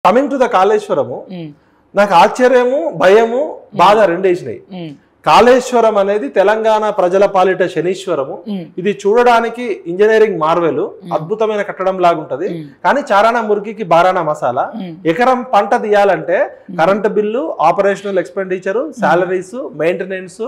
Coming to the Kaleshwaram నాకు ఆశ్చర్యము భయము బాధ రెండేసినాయి. కాళేశ్వరం అనేది తెలంగాణ ప్రజల పాలిట శనీశ్వరము. ఇది చూడడానికి ఇంజనీరింగ్ మార్వెలు, అద్భుతమైన కట్టడం లాగుంటది. కానీ చారానా మురికికి బారానా మసాలా. ఎకరం పంట తీయాలంటే current bill, operational expenditure, salaries, maintenance,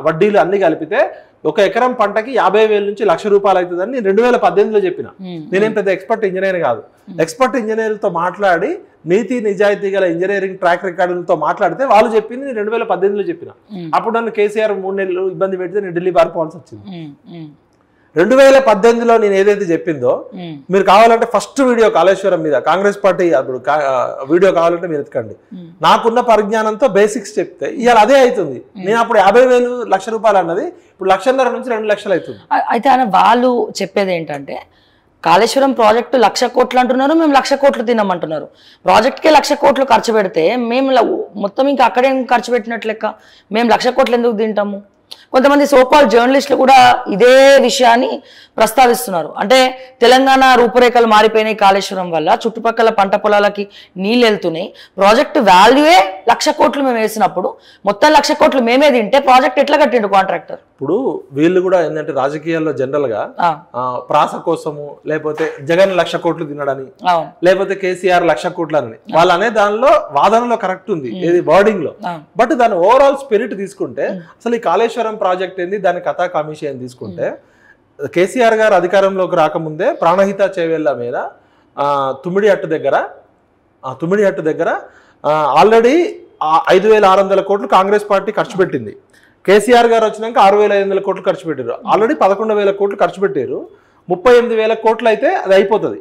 వడ్డీలు అన్ని కలిపితే ఒక ఎకరం పంటకి 50,000 నుంచి ₹1,00,000 అవుతుందని నేను 2018లో చెప్పిన. నేనేం పెద్ద ఎక్స్పర్ట్ ఇంజనీర్ కాదు. ఎక్స్పర్ట్ ఇంజనీర్లతో మాట్లాడి నీతి నిజాయితీ గల ఇంజనీరింగ్ ట్రాక్ రికార్డులతో మాట్లాడితే వాళ్ళు చెప్పింది నేను 2018లో చెప్పిన. అప్పుడు నన్ను కేసీఆర్ 3 నెలలు ఇబ్బంది పెడితే నేను ఢిల్లీ పారిపోవాల్సి వచ్చింది. 2018లో నేను ఏదైతే చెప్పిందో మీరు కావాలంటే ఫస్ట్ వీడియో కాళేశ్వరం మీద కాంగ్రెస్ పార్టీ అప్పుడు వీడియో కావాలంటే మీరు ఎత్తుకండి. నాకున్న పరిజ్ఞానంతో బేసిక్స్ చెప్తే ఇవాళ అదే అవుతుంది. నేను అప్పుడు 50,000 ₹1,00,000 అన్నది ఇప్పుడు 1,50,000 నుంచి 2 లక్షలు అవుతుంది. అయితే ఆయన వాళ్ళు చెప్పేది ఏంటంటే కాళేశ్వరం ప్రాజెక్టు 1,00,000 కోట్లు అంటున్నారు, మేము 1,00,000 కోట్లు తిన్నామంటున్నారు. ప్రాజెక్ట్కే 1,00,000 కోట్లు ఖర్చు పెడితే మేము మొత్తం ఇంకా అక్కడేం ఖర్చు పెట్టినట్లు లెక్క, మేము 1,00,000 కోట్లు ఎందుకు తింటాము? కొంతమంది సోకాల్ జర్నలిస్టులు కూడా ఇదే విషయాన్ని ప్రస్తావిస్తున్నారు. అంటే తెలంగాణ రూపురేఖలు మారిపోయినాయి కాళేశ్వరం వల్ల, చుట్టుపక్కల పంట పొలాలకి నీళ్ళు వెళ్తున్నాయి, ప్రాజెక్టు వాల్యూయే 1,00,000 కోట్లు మేము వేసినప్పుడు మొత్తం 1,00,000 కోట్లు మేమే తింటే ప్రాజెక్ట్ ఎట్లా కట్టిండు కాంట్రాక్టర్? ఇప్పుడు వీళ్ళు కూడా ఏంటంటే రాజకీయాల్లో జనరల్ గా ప్రాస కోసము, లేకపోతే జగన్ 1,00,000 కోట్లు తినడని, లేకపోతే కేసీఆర్ 1,00,000 కోట్లు అని వాళ్ళు అనే దానిలో వాదనలో కరెక్ట్ ఉంది, ఏది వర్డింగ్ లో. బట్ దాని ఓవరాల్ స్పిరిట్ తీసుకుంటే అసలు ఈ కాళేశ్వరం ప్రాజెక్ట్ ఏంది, దాని కథా కమిషన్ తీసుకుంటే కేసీఆర్ గారు అధికారంలోకి రాకముందే ప్రాణహిత చేవెళ్ళ మీద తుమ్మిడి హట్టు దగ్గర ఆల్రెడీ 5,600 కోట్లు కాంగ్రెస్ పార్టీ ఖర్చు పెట్టింది. కేసీఆర్ గారు వచ్చినాక 6,500 కోట్లు ఖర్చు పెట్టారు. ఆల్రెడీ 11,000 కోట్లు ఖర్చు పెట్టారు. 38,000 కోట్లు అయితే అది అయిపోతుంది.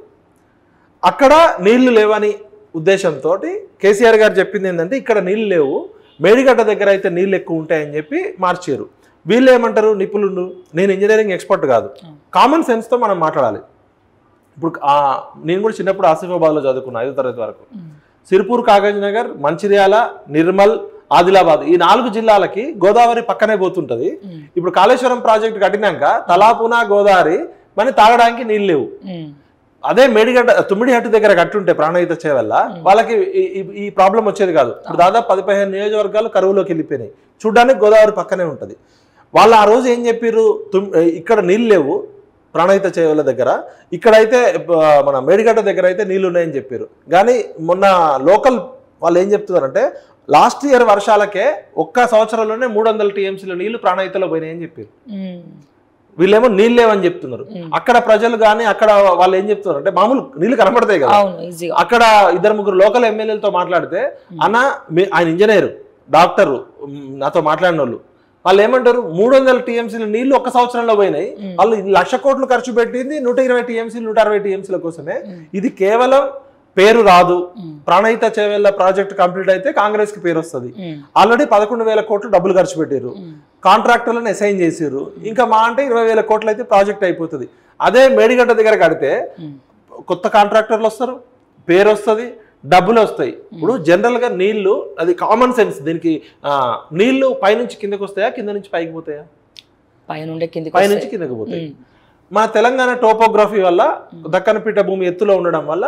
అక్కడ నీళ్లు లేవని ఉద్దేశంతో కేసీఆర్ గారు చెప్పింది ఏంటంటే ఇక్కడ నీళ్లు లేవు, మేడిగడ్డ దగ్గర అయితే నీళ్ళు ఎక్కువ ఉంటాయని చెప్పి మార్చారు. వీళ్ళు ఏమంటారు, నిపుణులు, నేను ఇంజనీరింగ్ ఎక్స్పర్ట్ కాదు, కామన్ సెన్స్తో మనం మాట్లాడాలి. ఇప్పుడు నేను కూడా చిన్నప్పుడు ఆసిఫాబాద్లో చదువుకున్నా 5వ తరగతి వరకు. సిర్పూర్, కాగజ్ నగర్, మంచిర్యాల, నిర్మల్, ఆదిలాబాద్ ఈ 4 జిల్లాలకి గోదావరి పక్కనే పోతుంటది. ఇప్పుడు కాళేశ్వరం ప్రాజెక్టు కట్టినాక తలాపునా గోదావరి మన తాగడానికి నీళ్ళు లేవు. అదే మేడిగడ్డ తుమ్మిడి హట్టు దగ్గర కట్టుంటే ప్రాణహిత చేవల్ల వాళ్ళకి ఈ ప్రాబ్లం వచ్చేది కాదు. ఇప్పుడు దాదాపు 10-15 నియోజకవర్గాలు కరువులోకి వెళ్ళిపోయినాయి. చూడ్డానికి గోదావరి పక్కనే ఉంటది. వాళ్ళు ఆ రోజు ఏం చెప్పారు, ఇక్కడ నీళ్ళు లేవు ప్రాణహిత చేవల దగ్గర, ఇక్కడైతే మన మేడిగడ్డ దగ్గర అయితే నీళ్ళు ఉన్నాయని చెప్పారు. కానీ మొన్న లోకల్ వాళ్ళు ఏం చెప్తున్నారంటే లాస్ట్ ఇయర్ వర్షాలకే ఒక్క సంవత్సరంలోనే 300 TMCల నీళ్లు ప్రాణహితలో పోయినాయని చెప్పారు. వీళ్ళేమో నీళ్ళు లేవని చెప్తున్నారు. అక్కడ ప్రజలు కానీ అక్కడ వాళ్ళు ఏం చెప్తున్నారు అంటే మామూలు నీళ్లు కనబడతాయి కదా. అక్కడ 2-3 లోకల్ ఎమ్మెల్యేలతో మాట్లాడితే అన్న ఆయన ఇంజనీరు, డాక్టరు నాతో మాట్లాడిన వాళ్ళు ఏమంటారు, 300 TMCల నీళ్లు ఒక్క సంవత్సరంలో పోయినాయి. వాళ్ళు 1,00,000 కోట్లు ఖర్చు పెట్టింది 120 TMCలు 160 TMCల కోసమే. ఇది కేవలం పేరు రాదు. ప్రాణహిత చేవెళ్ళ ప్రాజెక్ట్ కంప్లీట్ అయితే కాంగ్రెస్ కి పేరు వస్తుంది. ఆల్రెడీ 11,000 కోట్లు డబ్బులు ఖర్చు పెట్టారు, కాంట్రాక్టర్లను అసైన్ చేసారు. ఇంకా మా అంటే 20,000 కోట్లు అయితే ప్రాజెక్ట్ అయిపోతుంది. అదే మేడిగడ్డ దగ్గర కడితే కొత్త కాంట్రాక్టర్లు వస్తారు, పేరు వస్తుంది, డబ్బులు వస్తాయి. ఇప్పుడు జనరల్ గా నీళ్లు అది కామన్ సెన్స్. దీనికి నీళ్లు పైనుంచి కిందకి వస్తాయా, కింద నుంచి పైకి పోతాయా? పైనుంచి కిందకి పోతాయి. మా తెలంగాణ టోపోగ్రఫీ వల్ల దక్కన పీఠ భూమి ఎత్తులో ఉండడం వల్ల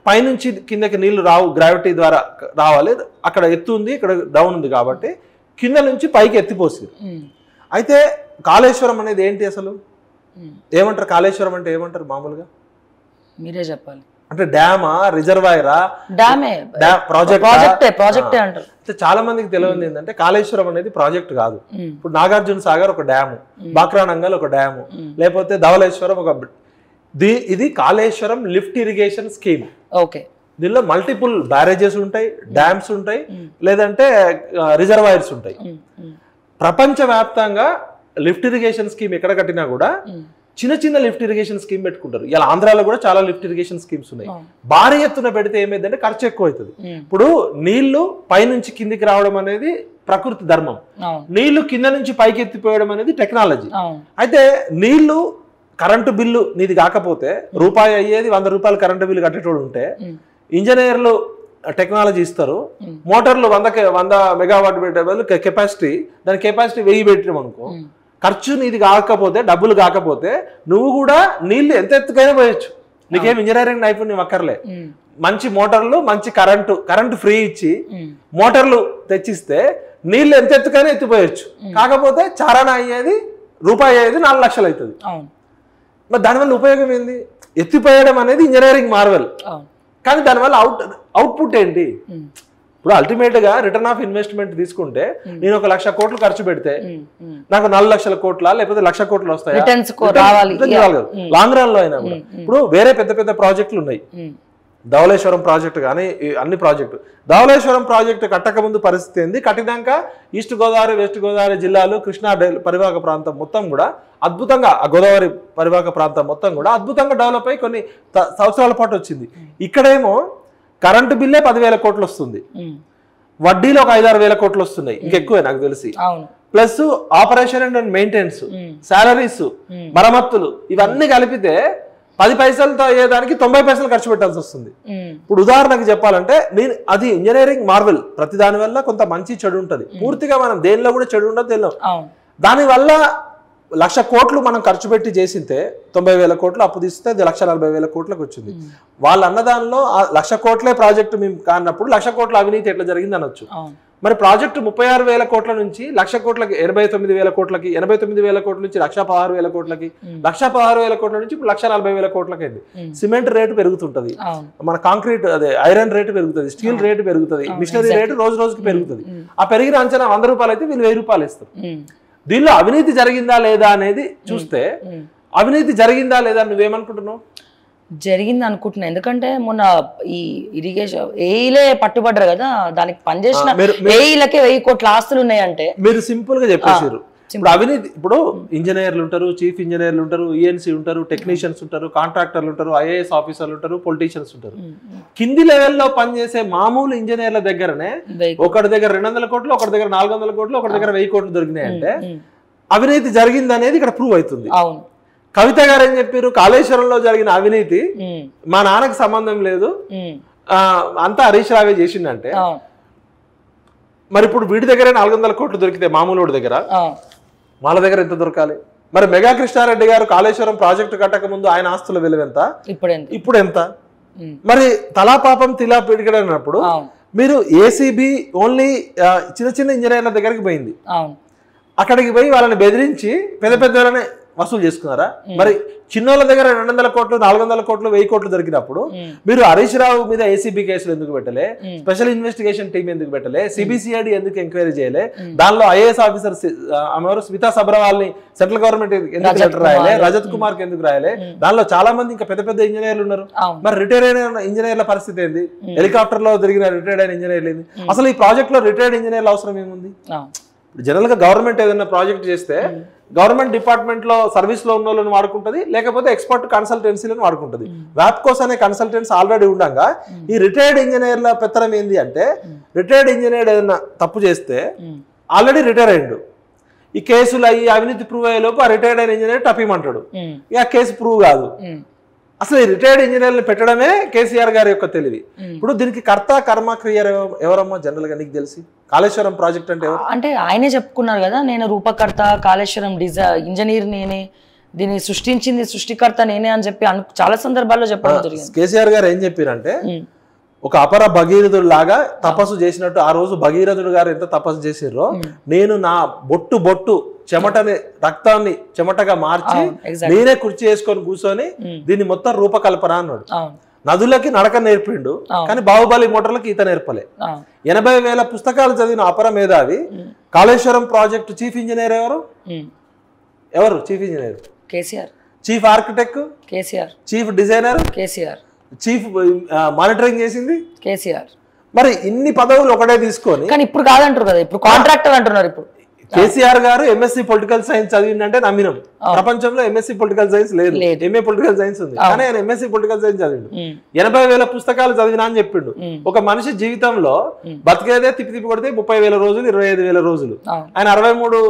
పైనుంచి కిందకి నీళ్లు రావు, గ్రావిటీ ద్వారా రావాలి. అక్కడ ఎత్తు ఉంది, ఇక్కడ డౌన్ ఉంది కాబట్టి కింద నుంచి పైకి ఎత్తిపోసారు. అయితే కాళేశ్వరం అనేది ఏంటి అసలు, ఏమంటారు కాళేశ్వరం అంటే ఏమంటారు మామూలుగా? మీరే చెప్పాలి. అంటే డ్యామా, రిజర్వాయరా, ప్రాజెక్టే అంటారు. చాలా మందికి తెలియదు ఏంటంటే కాళేశ్వరం అనేది ప్రాజెక్ట్ కాదు. ఇప్పుడు నాగార్జున సాగర్ ఒక డ్యాము, బాక్రానంగల్ ఒక డ్యాము, లేకపోతే ధవళేశ్వరం ఒక ఇది Kaleshwaram lift irrigation scheme. Okay, దీనిలో మల్టిపుల్ బ్యారేజెస్ ఉంటాయి, డ్యామ్స్ ఉంటాయి, లేదంటే రిజర్వాయర్స్ ఉంటాయి. ప్రపంచవ్యాప్తంగా లిఫ్ట్ ఇరిగేషన్ స్కీమ్ ఎక్కడ కట్టినా కూడా చిన్న చిన్న లిఫ్ట్ ఇరిగేషన్ స్కీమ్ పెట్టుకుంటారు. ఇలా ఆంధ్రాలో కూడా చాలా లిఫ్ట్ ఇరిగేషన్ స్కీమ్స్ ఉన్నాయి. భారీ ఎత్తున పెడితే ఏమైందంటే ఖర్చు ఎక్కువ అవుతుంది. ఇప్పుడు నీళ్లు పైనుంచి కిందికి రావడం అనేది ప్రకృతి ధర్మం, నీళ్లు కింద నుంచి పైకి ఎత్తిపోయడం అనేది టెక్నాలజీ. అయితే నీళ్లు కరెంటు బిల్లు నీది కాకపోతే రూపాయి అయ్యేది 100 రూపాయలు కరెంటు బిల్లు కట్టేటోడు ఉంటే ఇంజనీర్లు టెక్నాలజీ ఇస్తారు. మోటార్లు 100 మెగావాట్ పెట్టే బదులు కెపాసిటీ, దాని కెపాసిటీ 1000 పెట్టడం అనుకో, ఖర్చు నీది కాకపోతే, డబ్బులు కాకపోతే నువ్వు కూడా నీళ్లు ఎంత ఎత్తుకైనా పోయొచ్చు. నీకేం ఇంజనీరింగ్ నైపుణ్యం అక్కర్లే. మంచి మోటార్లు మంచి కరెంటు ఫ్రీ ఇచ్చి మోటార్లు తెచ్చిస్తే నీళ్లు ఎంత ఎత్తుకైనా ఎత్తిపోయొచ్చు. కాకపోతే చారణ అయ్యేది రూపాయి అయ్యేది 4 లక్షలు అవుతుంది. మరి దానివల్ల ఉపయోగం ఏంది? ఎత్తిపోయడం అనేది ఇంజనీరింగ్ మార్వెల్, కానీ దానివల్ల అవుట్పుట్ ఏంటి? ఇప్పుడు అల్టిమేట్ గా రిటర్న్ ఆఫ్ ఇన్వెస్ట్మెంట్ తీసుకుంటే నేను 1 లక్ష కోట్లు ఖర్చు పెడితే నాకు 4 లక్షల కోట్ల లేకపోతే 1 లక్ష కోట్లు వస్తాయి లాంగ్ రన్ లో అయినా కూడా. ఇప్పుడు వేరే పెద్ద పెద్ద ప్రాజెక్టులు ఉన్నాయి, ధవళేశ్వరం ప్రాజెక్టు కానీ అన్ని ప్రాజెక్టు. ధవళేశ్వరం ప్రాజెక్టు కట్టక ముందు పరిస్థితి ఏంది, కట్టినాక ఈస్ట్ గోదావరి వెస్ట్ గోదావరి జిల్లాలు కృష్ణా పరివాహక ప్రాంతం మొత్తం కూడా అద్భుతంగా, ఆ గోదావరి పరివాహక ప్రాంతం మొత్తం కూడా అద్భుతంగా డెవలప్ అయ్యి కొన్ని సంవత్సరాల పాటు వచ్చింది. ఇక్కడేమో కరెంటు బిల్లే 10,000 కోట్లు వస్తుంది, వడ్డీలో ఒక 5-6 వేల కోట్లు వస్తున్నాయి, ఇంకెక్కువే నాకు తెలిసి. Plus operation and maintenance, salaries, మరమ్మతులు ఇవన్నీ కలిపితే 10 పైసలతో అయ్యేదానికి 90 పైసలు ఖర్చు పెట్టాల్సి వస్తుంది. ఇప్పుడు ఉదాహరణకు చెప్పాలంటే అది ఇంజనీరింగ్ మార్వెల్, ప్రతి దాని వల్ల కొంత మంచి చెడు ఉంటుంది. పూర్తిగా మనం దేనిలో కూడా చెడు ఉండదు తెలియదు. దానివల్ల 1 లక్ష కోట్లు మనం ఖర్చు పెట్టి చేసింటే 90,000 కోట్లు అప్పు తీస్తే 1,40,000 కోట్లకు వచ్చింది. వాళ్ళు అన్నదానిలో 1 లక్ష కోట్లే ప్రాజెక్టు మేము కానప్పుడు 1 లక్ష కోట్ల అవినీతి ఎట్లా జరిగింది అనొచ్చు. మరి ప్రాజెక్టు 36,000 కోట్ల నుంచి 1 లక్ష కోట్లకి 89,000 కోట్లకి, 89,000 కోట్ల నుంచి 1,16,000 కోట్లకి, 1,16,000 కోట్ల నుంచి ఇప్పుడు 1,40,000 కోట్లకి అయింది. సిమెంట్ రేటు పెరుగుతుంటది, మన కాంక్రీట్ అదే ఐరన్ రేటు పెరుగుతుంది, స్టీల్ రేటు పెరుగుతుంది, మిషనరీ రేటు రోజు రోజుకి పెరుగుతుంది. ఆ పెరిగిన అంచనా 100 రూపాయలు అయితే వీళ్ళు 1000 రూపాయలు ఇస్తారు. దీనిలో అవినీతి జరిగిందా లేదా అనేది చూస్తే అవినీతి జరిగిందా లేదా నువ్వేమనుకుంటున్నావు? జరిగింది అనుకుంటున్నా. ఎందుకంటే మొన్న ఈ ఇరిగేషన్ ఏఈలే పట్టుబడ్డారు కదా, దానికి పనిచేసిన ఏఈలకే 1000 కోట్ల ఆస్తులు ఉన్నాయంటే మీరు సింపుల్ గా చెప్పేసారు. ఇప్పుడు అవినీతి, ఇప్పుడు ఇంజనీర్లు ఉంటారు, చీఫ్ ఇంజనీర్లు ఉంటారు, ఈఎన్సీ ఉంటారు, టెక్నీషియన్స్ ఉంటారు, కాంట్రాక్టర్లు ఉంటారు, ఐఏఎస్ ఆఫీసర్లు ఉంటారు, పొలిటీషియన్స్ ఉంటారు. కింది లెవెల్లో పనిచేసే మామూలు ఇంజనీర్ల దగ్గరనే ఒకటి దగ్గర 200 కోట్లు, ఒకటి దగ్గర 400 కోట్లు, ఒకటి దగ్గర 1000 కోట్లు దొరికినాయి అంటే అవినీతి జరిగింది అనేది ఇక్కడ ప్రూవ్ అవుతుంది. కవిత గారు ఏం చెప్పారు, కాళేశ్వరంలో జరిగిన అవినీతి మా నాన్నకు సంబంధం లేదు, అంతా హరీష్ రావే చేసిందంటే మరి ఇప్పుడు వీడి దగ్గర 400 కోట్లు దొరికితే మామూలు దగ్గర వాళ్ళ దగ్గర ఎంత దొరకాలి? మరి మెగా కృష్ణారెడ్డి గారు కాళేశ్వరం ప్రాజెక్టు కట్టక ముందు ఆయన ఆస్తుల విలువ ఎంత, ఇప్పుడు ఎంత? మరి తలా పాపం తిలా పిడిగడన్నప్పుడు మీరు ఏసీబీ ఓన్లీ చిన్న చిన్న ఇంజనీర్ల దగ్గరికి పోయింది, అక్కడికి పోయి వాళ్ళని బెదిరించి పెద్ద పెద్ద వాళ్ళని వసూలు చేసుకున్నారా? మరి చిన్నోళ్ళ దగ్గర 200 కోట్లు, 400 కోట్లు, 1000 కోట్లు దొరికినప్పుడు మీరు హరీష్ రావు మీద ఏసీబీ కేసులు ఎందుకు పెట్టలే? స్పెషల్ ఇన్వెస్టిగేషన్ టీం ఎందుకు పెట్టలే? సిబిసిఐడి ఎందుకు ఎంక్వైరీ చేయలే? దానిలో ఐఏఎస్ ఆఫీసర్ ఆమె స్మితా సబర్వాల్ ని సెంట్రల్ గవర్నమెంట్ ఎందుకు లెటర్ రాయలే? రజత్ కుమార్ కి ఎందుకు రాయలే? దానిలో చాలా మంది ఇంకా పెద్ద పెద్ద ఇంజనీర్లు ఉన్నారు. మరి రిటైర్ అయిన ఇంజనీర్ల పరిస్థితి ఏంది? హెలికాప్టర్ లో తిరిగిన రిటైర్డ్ అయిన ఇంజనీర్లు ఏంది? అసలు ఈ ప్రాజెక్ట్ లో రిటైర్డ్ ఇంజనీర్ల అవసరం ఏముంది? జనరల్ గా గవర్నమెంట్ ఏదైనా ప్రాజెక్ట్ చేస్తే గవర్నమెంట్ డిపార్ట్మెంట్ లో సర్వీస్ లో ఉన్న వాళ్ళని వాడుకుంటది, లేకపోతే ఎక్స్పర్ట్ కన్సల్టెన్సీలను వాడుకుంటది. వ్యాప్కోస్ అనే కన్సల్టెన్సీ ఆల్రెడీ ఉండగా ఈ రిటైర్డ్ ఇంజనీర్ల పెత్తనం ఏంది అంటే, రిటైర్డ్ ఇంజనీర్ ఏదైనా తప్పు చేస్తే ఆల్రెడీ రిటైర్ అయ్యిండు, ఈ కేసులు అయ్యి అవినీతి ప్రూవ్ అయ్యే లోపు ఆ రిటైర్డ్ అయిన ఇంజనీర్ టపిమంటాడు, ఇక కేసు ప్రూవ్ కాదు. అసలు ఈ రిటైర్డ్ ఇంజనీర్లు పెట్టడమే కేసీఆర్ గారి యొక్క తెలివి. ఇప్పుడు దీనికి కర్త కర్మ క్రియ ఎవరమ్మా జనరల్ గా నీకు తెలిసి? కాళేశ్వరం ప్రాజెక్ట్ అంటే ఎవరు? అంటే ఆయనే చెప్పుకున్నారు కదా, నేను రూపకర్త, కాళేశ్వరం ఇంజనీర్ నేనే, దీన్ని సృష్టించింది సృష్టికర్త నేనే అని చెప్పి చాలా సందర్భాల్లో చెప్పడం జరిగింది. కేసీఆర్ గారు ఏం చెప్పారంటే, ఒక అపర భగీరథుడు లాగా తపస్సు చేసినట్టు ఆ రోజు భగీరథుడు గారు ఎంత తపస్సు చేసిర్రో, నేను నా బొట్టు చెమటని రక్తాన్ని చెమటగా మార్చి నేనే కుర్చీ వేసుకొని కూర్చొని దీన్ని మొత్తం రూపకల్పన అన్నాడు. నదులకి నడక నేర్పిండు, కానీ బాహుబలి మోటార్లకు ఈత నేర్పలే. 80,000 పుస్తకాలు చదివిన అపర మేధావి. కాళేశ్వరం ప్రాజెక్టు చీఫ్ ఇంజనీర్ ఎవరు? Chief engineer KCR, chief architect KCR, chief designer KCR, chief monitoring చేసింది కేసీఆర్. మరి ఇన్ని పదవులు ఒకటే తీసుకొని, కానీ ఇప్పుడు కాదంటారు కదా, ఇప్పుడు కాంట్రాక్టర్ అంటున్నారు. ఇప్పుడు కేసీఆర్ గారు ఎంఎస్సీ పొలిటికల్ సైన్స్ చదివిందంటే నమ్మినాం. ప్రపంచంలో ఎంఎస్సీ పొలిటికల్ సైన్స్ లేదు, ఎంఏ పొలిటికల్ సైన్స్ ఉంది, కానీ ఆయన ఎంఎస్సీ పొలిటికల్ సైన్స్ చదివిండు. 80,000 పుస్తకాలు చదివినా అని చెప్పిండు. ఒక మనిషి జీవితంలో బతికేదే తిప్పి కొడితే 30,000 రోజులు, 25,000 రోజులు. ఆయన 63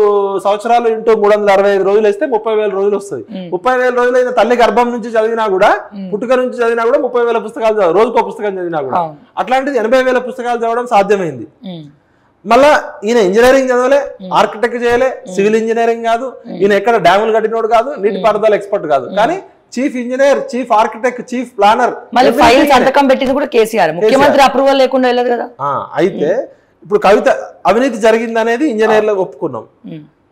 సంవత్సరాలు ఇంటూ 365 రోజులు వేస్తే 30,000 రోజులు వస్తుంది. 30,000 రోజులు అయిన తల్లి గర్భం నుంచి చదివినా కూడా, పుట్టుక నుంచి చదివినా కూడా 30,000 పుస్తకాలు చదవాలి, రోజుకో పుస్తకం చదివినా కూడా. అట్లాంటిది 80,000 పుస్తకాలు చదవడం సాధ్యమైంది. మళ్ళా ఈయన ఇంజనీరింగ్ చదవలే, ఆర్కిటెక్ట్ చేయలే, సివిల్ ఇంజనీరింగ్ కాదు, ఈయన ఎక్కడ డ్యాములు కట్టినోడు కాదు, నీటి పారుదల ఎక్స్పర్ట్ కాదు, కానీ chief engineer, chief architect, chief planner, మళ్ళీ ఫైల్ సంతకం పెట్టింది కూడా కేసీఆర్, ముఖ్యమంత్రి అప్రూవల్ లేకుండా వెళ్ళదు కదా. అయితే ఇప్పుడు కవిత అవినీతి జరిగింది అనేది ఇంజనీర్లు ఒప్పుకున్నాం.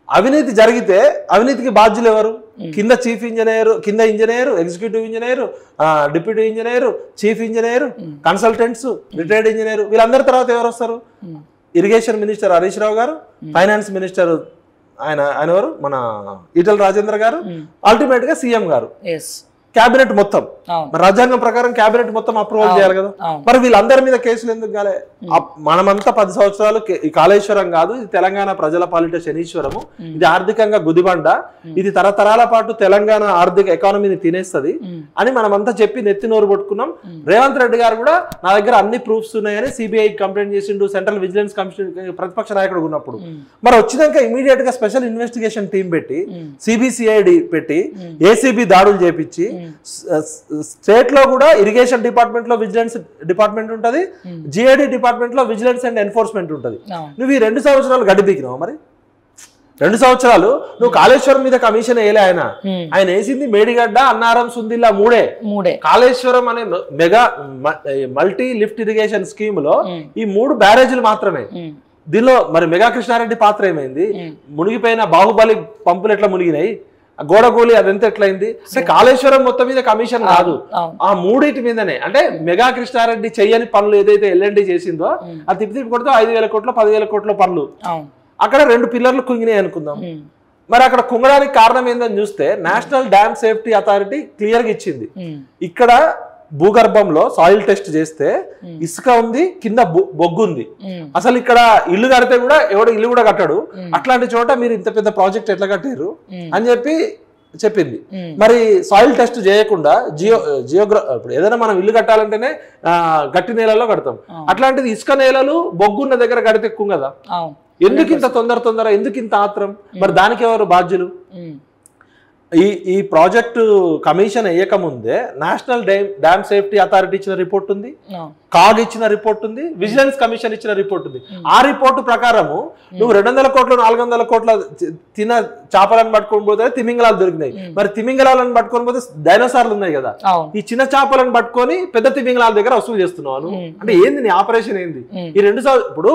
అవినీతి జరిగితే అవినీతికి బాధ్యులు ఎవరు? కింద చీఫ్ ఇంజనీర్, కింద engineer, executive engineer, deputy engineer, chief engineer, consultants, retired engineer, వీళ్ళందరి తర్వాత ఎవరు వస్తారు? ఇరిగేషన్ మినిస్టర్ హరీష్ రావు గారు, ఫైనాన్స్ మినిస్టర్ ఆయన ఎవరు మన ఈటల రాజేంద్ర గారు, అల్టిమేట్ గా సీఎం గారు, క్యాబినెట్ మొత్తం. రాజ్యాంగం ప్రకారం క్యాబినెట్ మొత్తం అప్రూవల్ చేయాలి కదా. మరి వీళ్ళందరి మీద కేసులు ఎందుకు కాలే? మనమంతా 10 సంవత్సరాలు ఈ కాళేశ్వరం కాదు, ఇది తెలంగాణ ప్రజల పాలిట శనీశ్వరము, ఇది ఆర్థికంగా గుదిబండ, ఇది తరతరాల పాటు తెలంగాణ ఆర్థిక ఎకానమీని తినేస్తుంది అని మనమంతా చెప్పి నెత్తి నోరు పట్టుకున్నాం. రేవంత్ రెడ్డి గారు కూడా నా దగ్గర అన్ని ప్రూఫ్స్ ఉన్నాయని సిబిఐ కంప్లైంట్ చేసిండు, సెంట్రల్ విజిలెన్స్ కమిషన్ ప్రతిపక్ష నాయకుడు ఉన్నప్పుడు. మరి వచ్చినాక ఇమీడియట్ గా స్పెషల్ ఇన్వెస్టిగేషన్ టీం పెట్టి, సిబిసిఐడి పెట్టి, ఏసీబీ దాడులు చేపించి, స్టేట్ లో కూడా ఇరిగేషన్ డిపార్ట్మెంట్ లో విజిలెన్స్ డిపార్ట్మెంట్ ఉంటది, జిఐడి డిపార్ట్మెంట్ లో విజిలెన్స్ అండ్ ఎన్ఫోర్స్మెంట్ ఉంటది. నువ్వు ఈ 2 సంవత్సరాలు గడిపికినావు. మరి 2 సంవత్సరాలు నువ్వు కాళేశ్వరం మీద కమిషన్ వేయలే. ఆయన వేసింది మేడిగడ్డ, అన్నారం, సుందిల్లా మూడే. కాళేశ్వరం అనే mega multi lift irrigation scheme లో ఈ 3 బ్యారేజీలు మాత్రమే. దీనిలో మరి మెగా కృష్ణారెడ్డి పాత్ర ఏమైంది? మునిగిపోయిన బాహుబలి పంపులు ఎట్లా మునిగినాయి, గోడగోలి అదంతా ఎట్లయింది? అంటే కాళేశ్వరం మొత్తం మీద కమిషన్ కాదు, ఆ 3 మీదనే. అంటే మెగా కృష్ణారెడ్డి చెయ్యని పనులు ఏదైతే ఎల్ఎండి చేసిందో అది తిప్పి కొడితే 5,000 కోట్ల 10,000 కోట్ల పనులు అక్కడ 2 పిల్లర్లు కుంగినాయి అనుకుందాం. మరి అక్కడ కుంగడానికి కారణం ఏందని చూస్తే national dam safety authority clear గా ఇచ్చింది. ఇక్కడ భూగర్భంలో సాయిల్ టెస్ట్ చేస్తే ఇసుక ఉంది, కింద బొగ్గు ఉంది. అసలు ఇక్కడ ఇల్లు కడితే కూడా ఎవడు ఇల్లు కూడా కట్టాడు, అట్లాంటి చోట మీరు ఇంత పెద్ద ప్రాజెక్ట్ ఎట్లా కట్టారు అని చెప్పింది. మరి సాయిల్ టెస్ట్ చేయకుండా ఇప్పుడు ఏదైనా మనం ఇల్లు కట్టాలంటేనే గట్టి నేలలో కడతాం, అట్లాంటిది ఇసుక నేలలు బొగ్గున్న దగ్గర కడితే ఎక్కువ కదా. ఎందుకు ఇంత తొందర, ఎందుకు ఇంత ఆత్రం? మరి దానికి ఎవరు బాధ్యులు? ఈ ప్రాజెక్టు కమిషన్ వేయకముందే నేషనల్ డ్యామ్ సేఫ్టీ అథారిటీ ఇచ్చిన రిపోర్ట్ ఉంది, కాగ్ ఇచ్చిన రిపోర్ట్ ఉంది, విజిలెన్స్ కమిషన్ ఇచ్చిన రిపోర్ట్ ఉంది. ఆ రిపోర్టు ప్రకారము నువ్వు 200 కోట్లు 400 కోట్ల తిన చేపలను పట్టుకొని పోతే తిమింగలాలు దొరికినాయి. మరి తిమింగలాలను పట్టుకొని పోతే డైనోసార్లు ఉన్నాయి కదా, ఈ చిన్న చేపలను పట్టుకొని పెద్ద తిమింగలాల దగ్గర వసూలు చేస్తున్నావు. అంటే ఏంది నీ ఆపరేషన్ ఏంది? ఈ 2 సార్లు ఇప్పుడు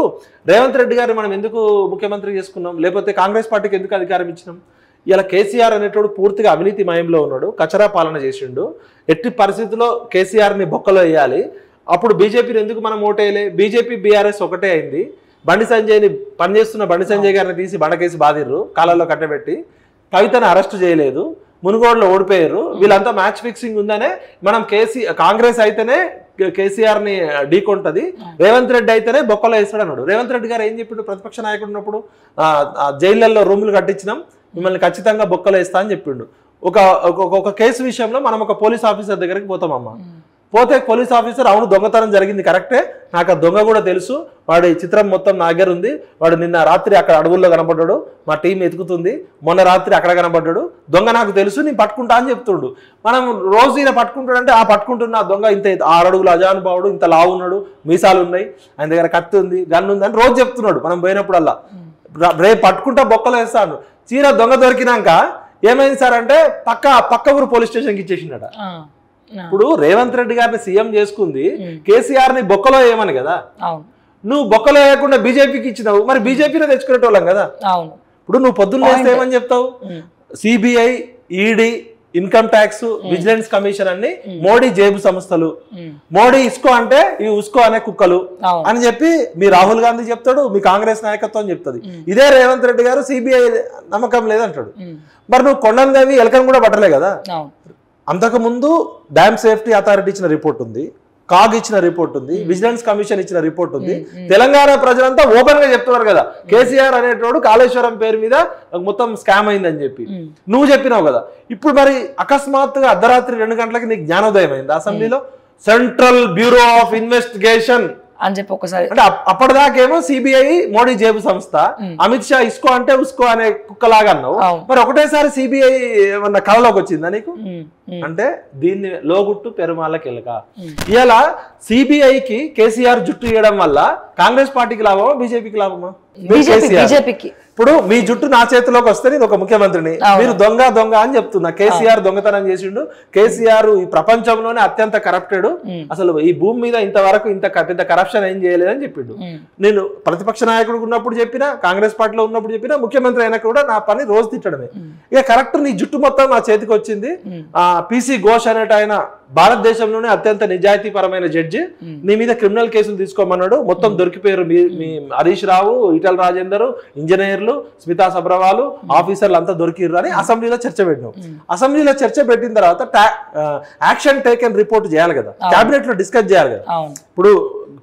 రేవంత్ రెడ్డి గారిని మనం ఎందుకు ముఖ్యమంత్రి చేసుకున్నాం, లేకపోతే కాంగ్రెస్ పార్టీకి ఎందుకు అధికారం ఇచ్చినాం? ఇలా కేసీఆర్ అనేటోడు పూర్తిగా అవినీతి మయంలో ఉన్నాడు, కచరా పాలన చేసిండు. ఎట్టి పరిస్థితుల్లో కేసీఆర్ని బొక్కలో వేయాలి. అప్పుడు బీజేపీని ఎందుకు మనం ఓటేయలే? బీజేపీ బీఆర్ఎస్ ఒకటే అయింది. బండి సంజయ్ని పనిచేస్తున్న బండి సంజయ్ గారిని తీసి బండకేసి బాధిర్రు, కాలంలో కట్టబెట్టి. కవితను అరెస్ట్ చేయలేదు, మునుగోడులో ఓడిపోయారు. వీళ్ళంతా మ్యాచ్ ఫిక్సింగ్ ఉందనే మనం కాంగ్రెస్ అయితేనే కేసీఆర్ని ఢీకొంటది, రేవంత్ రెడ్డి అయితేనే బొక్కలో వేస్తాడు అన్నాడు. రేవంత్ రెడ్డి గారు ఏం చెప్పిండు? ప్రతిపక్ష నాయకుడు ఉన్నప్పుడు జైళ్లలో రూములు కట్టించినాం, మిమ్మల్ని ఖచ్చితంగా బొక్కలు వేస్తా అని చెప్పిండు. ఒక కేసు విషయంలో మనం ఒక పోలీస్ ఆఫీసర్ దగ్గరికి పోతామమ్మా, పోతే పోలీస్ ఆఫీసర్ అవును దొంగతనం జరిగింది కరెక్టే, నాకు ఆ దొంగ కూడా తెలుసు, వాడి చిత్రం మొత్తం నా దగ్గర ఉంది, వాడు నిన్న రాత్రి అక్కడ అడవుల్లో కనబడ్డాడు, మా టీం ఎతుకుతుంది, మొన్న రాత్రి అక్కడ కనబడ్డాడు, దొంగ నాకు తెలుసు, నేను పట్టుకుంటా అని చెప్తుండు. మనం రోజు ఈయన పట్టుకుంటాడంటే ఆ పట్టుకుంటున్న దొంగ ఇంత 6 అడుగుల అజానుభావుడు, ఇంత లావు ఉన్నాడు, మీసాలు ఉన్నాయి, ఆయన దగ్గర కత్తి ఉంది, గన్ను ఉంది అని రోజు చెప్తున్నాడు. మనం పోయినప్పుడల్లా రేపు పట్టుకుంటా బొక్కలు వేస్తాను. చీర దొంగ దొరికినాక ఏమైంది సార్ అంటే పక్క ఊరు పోలీస్ స్టేషన్కి ఇచ్చేసిండట. ఇప్పుడు రేవంత్ రెడ్డి గారిని సీఎం చేసుకుంది కేసీఆర్ ని బొక్కలో వేయమని కదా, నువ్వు బొక్కలో వేయకుండా బీజేపీకి ఇచ్చినావు, మరి బీజేపీలో తెచ్చుకునేటోళ్ళం కదా. ఇప్పుడు నువ్వు పొద్దున్న వేస్తే ఏమని చెప్తావు? CBI, ED, income tax, vigilance commission అన్ని మోడీ జేబు సంస్థలు, మోడీ ఇస్కో అంటే ఈ ఉస్కో అనే కుక్కలు అని చెప్పి మీ రాహుల్ గాంధీ చెప్తాడు, మీ కాంగ్రెస్ నాయకత్వం చెప్తుంది. ఇదే రేవంత్ రెడ్డి గారు సిబిఐ నమ్మకం లేదంటాడు. మరి నువ్వు కొండదేవి ఎలకను కూడా పట్టలే కదా. అంతకుముందు డ్యామ్ సేఫ్టీ అథారిటీ ఇచ్చిన రిపోర్ట్ ఉంది, కాగ్ ఇచ్చిన రిపోర్ట్ ఉంది, విజిలెన్స్ కమిషన్ ఇచ్చిన రిపోర్ట్ ఉంది. తెలంగాణ ప్రజలంతా ఓపెన్ గా చెప్తున్నారు కదా కేసీఆర్ అనేటోడు కాళేశ్వరం పేరు మీద మొత్తం స్కామ్ అయిందని చెప్పి నువ్వు చెప్పినావు కదా. ఇప్పుడు మరి అకస్మాత్తుగా అర్ధరాత్రి 2 గంటలకి నీకు జ్ఞానోదయం అయింది అసెంబ్లీలో, సెంట్రల్ బ్యూరో ఆఫ్ ఇన్వెస్టిగేషన్ అని చెప్పి ఒకసారి. అంటే అప్పటిదాకేమో సిబిఐ మోడీ జేబు సంస్థ, అమిత్ షా ఇస్కో అంటే ఉస్కో అనే కుక్కలాగా అన్నావు. మరి ఒకటేసారి సిబిఐ ఏమన్నా కళలోకి వచ్చిందా నీకు? అంటే దీన్ని లోగుట్టు పెరుమాళ్ళకి ఎలక. ఇలా సిబిఐకి కేసీఆర్ జుట్టు ఇవ్వడం వల్ల కాంగ్రెస్ పార్టీకి లాభమా బీజేపీకి లాభమా? బీజేపీకి. ఇప్పుడు మీ జుట్టు నా చేతిలోకి వస్తే నేను ఒక ముఖ్యమంత్రిని, మీరు దొంగ దొంగ అని చెప్తున్నా. కేసీఆర్ దొంగతనం చేసిండు, కేసీఆర్ ఈ ప్రపంచంలోనే అత్యంత కరప్టెడ్, అసలు ఈ భూమి మీద ఇంతవరకు ఇంత పెద్ద కరప్షన్ ఏం చేయలేదని చెప్పిండు. నేను ప్రతిపక్ష నాయకుడు ఉన్నప్పుడు చెప్పినా, కాంగ్రెస్ పార్టీలో ఉన్నప్పుడు చెప్పినా, ముఖ్యమంత్రి అయినా కూడా నా పని రోజు తిట్టడమే. ఇక కరెక్ట్ నీ జుట్టు మొత్తం నా చేతికి వచ్చింది. పిసి ఘోష్ అనేట ఆయన భారతదేశంలోనే అత్యంత నిజాయితీ పరమైన జడ్జి నీ మీద క్రిమినల్ కేసులు తీసుకోమన్నాడు. మొత్తం దొరికిపోయారు. మీ హరీష్ రావు, ఈటల రాజేందర్, ఇంజనీర్లు, స్మితా సబ్రవాలు, ఆఫీసర్లు అంతా దొరికిర్రు అని అసెంబ్లీలో చర్చ పెట్టినాం. అసెంబ్లీలో చర్చ పెట్టిన తర్వాత యాక్షన్ టేకెన్ రిపోర్ట్ చేయాలి కదా, కేబినెట్ లో డిస్కస్ చేయాలి కదా. ఇప్పుడు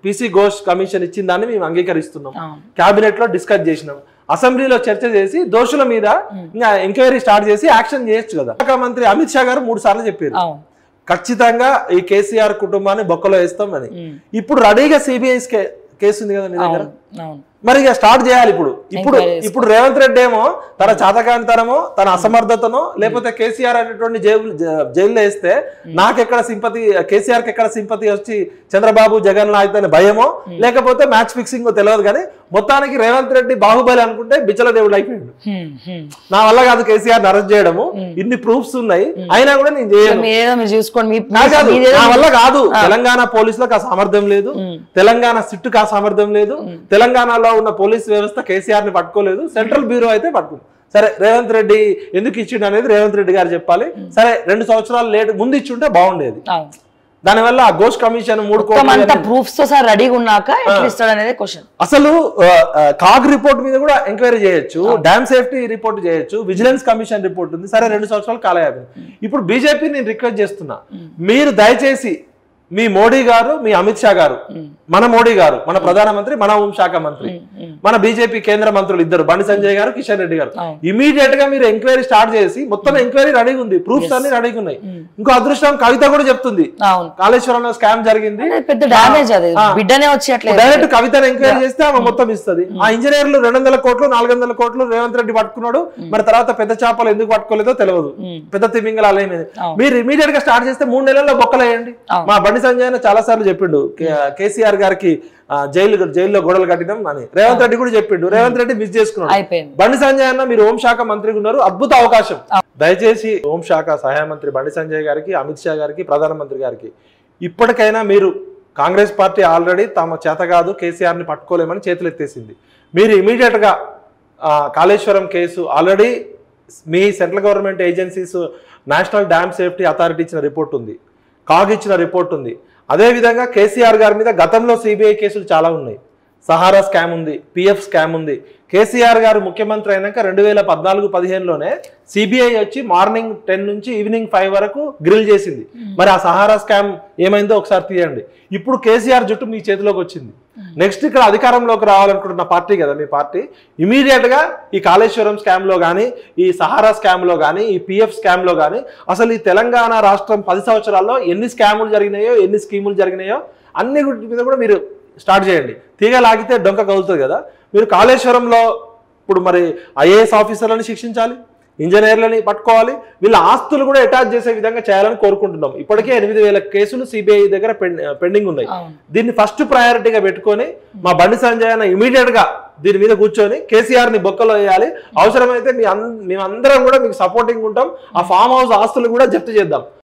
పిసి ఘోష్ కమిషన్ ఇచ్చిన దాన్ని మేము అంగీకరిస్తున్నాం, కేబినెట్ లో డిస్కస్ చేసినాం, అసెంబ్లీలో చర్చ చేసి దోషుల మీద ఇంకా ఎంక్వైరీ స్టార్ట్ చేసి యాక్షన్ చేయొచ్చు కదా. శాఖ మంత్రి అమిత్ షా గారు 3 సార్లు చెప్పారు ఖచ్చితంగా ఈ కేసీఆర్ కుటుంబాన్ని బొక్కలో వేస్తాం అని. ఇప్పుడు రెడీగా సిబిఐ కేసు ఉంది కదా మీ దగ్గర, మరి ఇక స్టార్ట్ చేయాలి. ఇప్పుడు రేవంత్ రెడ్డి ఏమో తన చాతకానితనమో తన అసమర్థతనో లేకపోతే కేసీఆర్ అనేటువంటి జైల్లో వేస్తే నాకెక్కడ సింపతి, కేసీఆర్ కి ఎక్కడ సింపతి వచ్చి చంద్రబాబు జగన్ నాయకుని భయమో లేకపోతే మ్యాచ్ ఫిక్సింగ్ తెలియదు. కానీ మొత్తానికి రేవంత్ రెడ్డి బాహుబలి అనుకుంటే బిచ్చల దేవుడు అయిపోయాడు. నా వల్ల కాదు కేసీఆర్ అరెస్ట్ చేయడము, ఇన్ని ప్రూఫ్స్ ఉన్నాయి అయినా కూడా నేను చేయను. నా వల్ల కాదు. తెలంగాణ పోలీసులకు ఆ సామర్థ్యం లేదు, తెలంగాణ సిట్టుకు ఆ సామర్థ్యం లేదు, తెలంగాణలో ఉన్న పోలీస్ వ్యవస్థ కేసీఆర్ ని పట్టుకోలేదు, సెంట్రల్ బ్యూరో అయితే పట్టుకుంది. సరే రేవంత్ రెడ్డి ఎందుకు ఇచ్చిండు అనేది రేవంత్ రెడ్డి గారు చెప్పాలి. సరే 2 సంవత్సరాలు లేట్ ముందు ఇచ్చుంటే బాగుండేది. దానివల్ల ఆ ఘోష్ కమిషన్ 3 కోట్ల అసలు కాగ్ రిపోర్ట్ మీద కూడా ఎంక్వైరీ చేయొచ్చు, డ్యామ్ సేఫ్టీ రిపోర్ట్ చేయొచ్చు, విజిలెన్స్ కమిషన్ రిపోర్ట్ ఉంది. సరే 2 సంవత్సరాలు కాలయాపి. ఇప్పుడు బీజేపీ నేను రిక్వెస్ట్ చేస్తున్నా, మీరు దయచేసి మీ మోడీ గారు, మీ అమిత్ షా గారు, మన మోడీ గారు, మన ప్రధానమంత్రి, మన హోంశాఖ మంత్రి, మన బీజేపీ కేంద్ర మంత్రులు ఇద్దరు బండి సంజయ్ గారు, కిషన్ రెడ్డి గారు, ఇమీడియట్ గా మీరు ఎంక్వైరీ స్టార్ట్ చేసి మొత్తం ఎంక్వైరీ రెడీగా ఉంది, ప్రూఫ్స్ అన్ని రెడీగా ఉన్నాయి. ఇంకో అదృష్టం కవిత కూడా చెప్తుంది కాళేశ్వరంలో స్కామ్ జరిగింది, డైరెక్ట్ కవితను ఎంక్వైరీ చేస్తే ఆమె మొత్తం ఇస్తుంది. ఆ ఇంజనీర్లు 200 కోట్లు 400 కోట్లు రేవంత్ రెడ్డి పట్టుకున్నాడు. మరి తర్వాత పెద్ద చేపలు ఎందుకు పట్టుకోలేదో తెలియదు, పెద్ద తిమింగలాలు ఏమైంది. మీరు ఇమీడియట్ గా స్టార్ట్ చేస్తే 3 నెలల్లో బొక్కలేయండి. మా బండి సంజయ్ చాలా సార్లు చెప్పిండు కేసీఆర్ గారికి జైల్లో గొడవలు కట్టినాం అని, రేవంత్ రెడ్డి కూడా చెప్పిండు. రేవంత్ రెడ్డి మిస్ చేసుకున్నాడు. బండి సంజయ్ అన్న మీరు హోంశాఖ మంత్రిగా ఉన్నారు, అద్భుత అవకాశం. దయచేసి హోంశాఖ సహాయ మంత్రి బండి సంజయ్ గారికి, అమిత్ షా గారికి, ప్రధానమంత్రి గారికి ఇప్పటికైనా మీరు, కాంగ్రెస్ పార్టీ ఆల్రెడీ తమ చేత కాదు కేసీఆర్ ని పట్టుకోలేమని చేతులు ఎత్తేసింది. మీరు ఇమీడియట్ గా కాళేశ్వరం కేసు ఆల్రెడీ మీ central government agencies, national dam safety authority ఇచ్చిన రిపోర్ట్ ఉంది, కాగ్ ఇచ్చిన రిపోర్ట్ ఉంది. అదేవిధంగా కేసీఆర్ గారి మీద గతంలో సిబిఐ కేసులు చాలా ఉన్నాయి. సహారా స్కామ్ ఉంది, పిఎఫ్ స్కామ్ ఉంది. కేసీఆర్ గారు ముఖ్యమంత్రి అయినాక 2014-15లోనే సిబిఐ వచ్చి మార్నింగ్ 10 నుంచి ఈవినింగ్ 5 వరకు గ్రిల్ చేసింది. మరి ఆ సహారా స్కామ్ ఏమైందో ఒకసారి తీయండి. ఇప్పుడు కేసీఆర్ జుట్టు మీ చేతిలోకి వచ్చింది. నెక్స్ట్ ఇక్కడ అధికారంలోకి రావాలనుకుంటున్న పార్టీ కదా మీ పార్టీ. ఇమీడియట్ గా ఈ కాళేశ్వరం స్కామ్ లో కానీ, ఈ సహారా స్కామ్ లో కానీ, ఈ పిఎఫ్ స్కామ్ లో కానీ, అసలు ఈ తెలంగాణ రాష్ట్రం 10 సంవత్సరాల్లో ఎన్ని స్కాములు జరిగినాయో, ఎన్ని స్కీములు జరిగినాయో అన్ని మీద కూడా మీరు స్టార్ట్ చేయండి. తీగ లాగితే డొంక కదులుతుంది కదా. మీరు కాళేశ్వరంలో ఇప్పుడు మరి ఐఏఎస్ ఆఫీసర్లను శిక్షించాలి, ఇంజనీర్లని పట్టుకోవాలి, వీళ్ళ ఆస్తులు కూడా అటాచ్ చేసే విధంగా చేయాలని కోరుకుంటున్నాం. ఇప్పటికే 8,000 కేసులు సిబిఐ దగ్గర పెండింగ్ ఉన్నాయి. దీన్ని ఫస్ట్ ప్రయారిటీగా పెట్టుకొని మా బండి సంజయ్ అన్న ఇమీడియట్ గా దీని మీద కూర్చొని కేసీఆర్ ని బొక్కలో వేయాలి. అవసరమైతే మేమందరం కూడా మీకు సపోర్టింగ్ ఉంటాం. ఆ ఫామ్ హౌస్ ఆస్తులు కూడా జప్తు చేద్దాం.